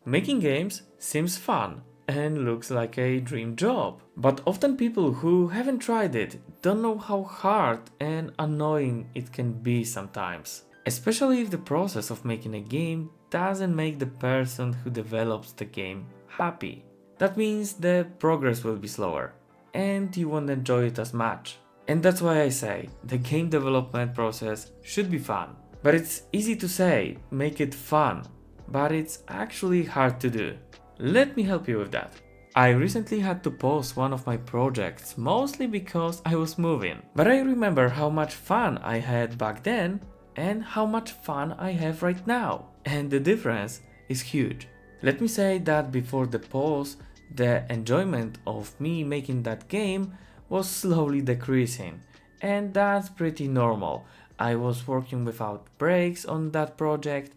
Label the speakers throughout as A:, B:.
A: Making games seems fun and looks like a dream job, but often people who haven't tried it don't know how hard and annoying it can be sometimes. Especially if the process of making a game doesn't make the person who develops the game happy. That means the progress will be slower and you won't enjoy it as much. And that's why I say the game development process should be fun. But it's easy to say, make it fun, but it's actually hard to do. Let me help you with that. I recently had to pause one of my projects mostly because I was moving, but I remember how much fun I had back then and how much fun I have right now, and the difference is huge. Let me say that before the pause, the enjoyment of me making that game was slowly decreasing, and that's pretty normal. I was working without breaks on that project,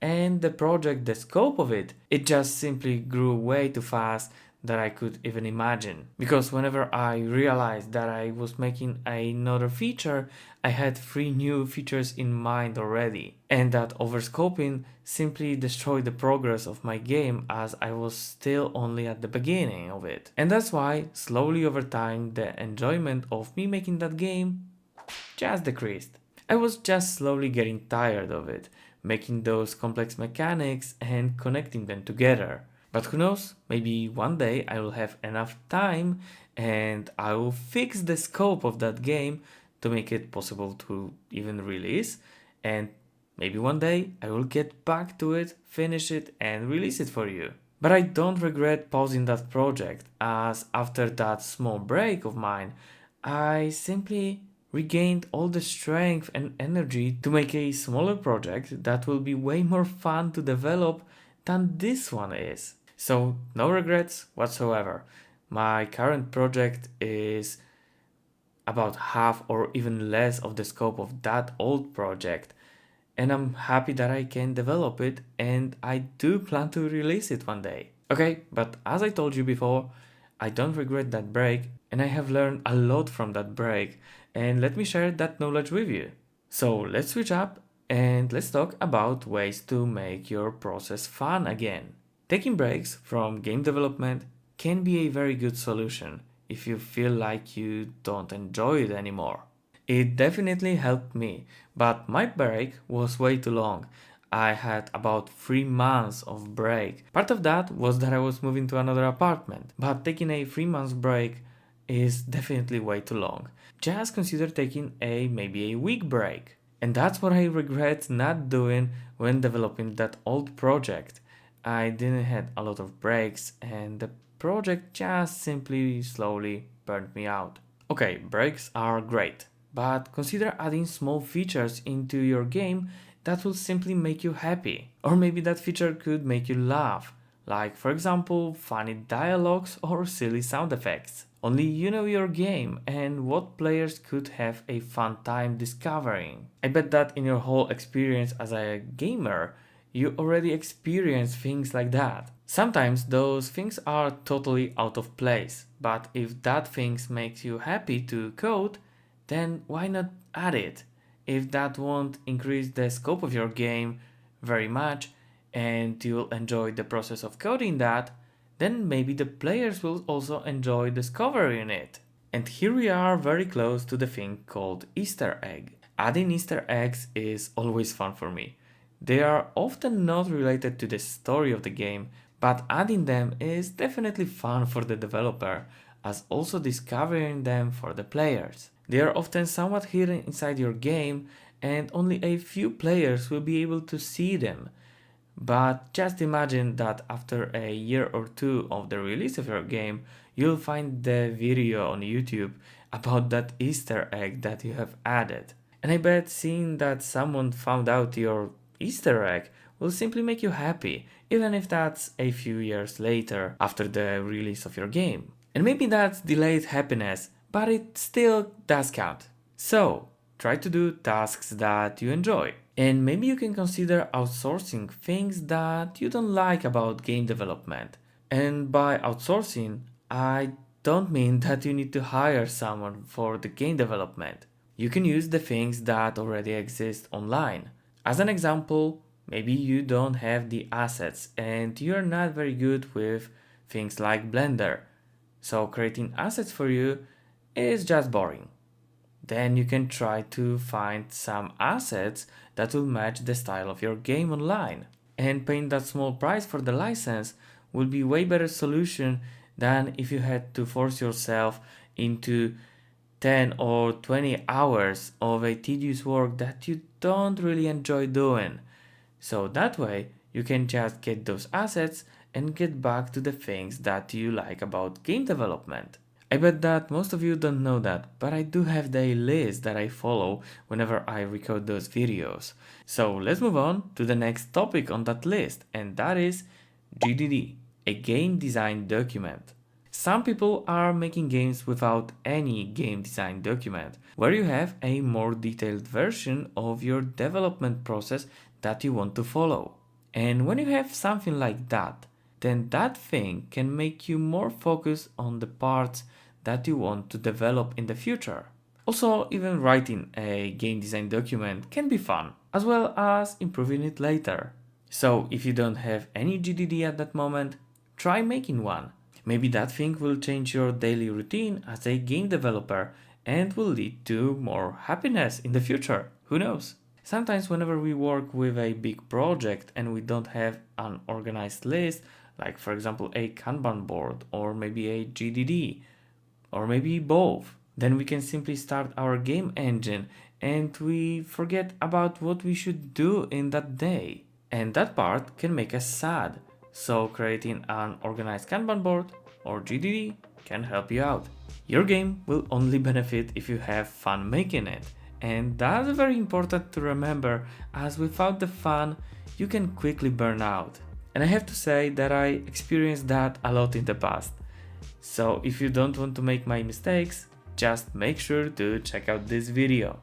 A: and the scope of it just simply grew way too fast that I could even imagine. Because whenever I realized that I was making another feature, I had 3 new features in mind already. And that overscoping simply destroyed the progress of my game as I was still only at the beginning of it. And that's why, slowly over time, the enjoyment of me making that game just decreased. I was just slowly getting tired of it, making those complex mechanics and connecting them together. But who knows, maybe one day I will have enough time and I will fix the scope of that game to make it possible to even release, and maybe one day I will get back to it, finish it and release it for you. But I don't regret pausing that project, as after that small break of mine, I simply regained all the strength and energy to make a smaller project that will be way more fun to develop than this one is. So, no regrets whatsoever. My current project is about half or even less of the scope of that old project, and I'm happy that I can develop it and I do plan to release it one day. Okay, but as I told you before, I don't regret that break and I have learned a lot from that break, and let me share that knowledge with you. So let's switch up and let's talk about ways to make your process fun again. Taking breaks from game development can be a very good solution if you feel like you don't enjoy it anymore. It definitely helped me, but my break was way too long. I had about 3 months of break. Part of that was that I was moving to another apartment, but taking a 3 months break is definitely way too long. Just consider taking a maybe a week break. And that's what I regret not doing when developing that old project. I didn't have a lot of breaks and the project just simply slowly burned me out. Okay, breaks are great, but consider adding small features into your game that will simply make you happy. Or maybe that feature could make you laugh, like for example, funny dialogues or silly sound effects. Only you know your game and what players could have a fun time discovering. I bet that in your whole experience as a gamer, you already experience things like that. Sometimes those things are totally out of place, but if that things makes you happy to code, then why not add it? If that won't increase the scope of your game very much and you'll enjoy the process of coding that, then maybe the players will also enjoy discovering it. And here we are very close to the thing called Easter egg. Adding Easter eggs is always fun for me. They are often not related to the story of the game, but adding them is definitely fun for the developer, as also discovering them for the players. They are often somewhat hidden inside your game and only a few players will be able to see them. But just imagine that after a year or two of the release of your game, you'll find the video on YouTube about that Easter egg that you have added. And I bet seeing that someone found out your Easter egg will simply make you happy, even if that's a few years later after the release of your game. And maybe that's delayed happiness, but it still does count. So, try to do tasks that you enjoy. And maybe you can consider outsourcing things that you don't like about game development. And by outsourcing, I don't mean that you need to hire someone for the game development. You can use the things that already exist online. As an example, Maybe you don't have the assets and you're not very good with things like Blender, so creating assets for you is just boring. Then you can try to find some assets that will match the style of your game online. And paying that small price for the license will be way better solution than if you had to force yourself into 10 or 20 hours of a tedious work that you don't really enjoy doing. So that way you can just get those assets and get back to the things that you like about game development. I bet that most of you don't know that, but I do have the list that I follow whenever I record those videos. So let's move on to the next topic on that list, and that is GDD, a game design document. Some people are making games without any game design document, where you have a more detailed version of your development process that you want to follow. And when you have something like that, then that thing can make you more focused on the parts that you want to develop in the future. Also, even writing a game design document can be fun, as well as improving it later. So, if you don't have any GDD at that moment, try making one. Maybe that thing will change your daily routine as a game developer and will lead to more happiness in the future. Who knows? Sometimes, whenever we work with a big project and we don't have an organized list, like for example a Kanban board or maybe a GDD or maybe both, then we can simply start our game engine and we forget about what we should do in that day. And that part can make us sad. So creating an organized Kanban board or GDD can help you out. Your game will only benefit if you have fun making it. And that's very important to remember, as without the fun, you can quickly burn out. And I have to say that I experienced that a lot in the past. So if you don't want to make my mistakes, just make sure to check out this video.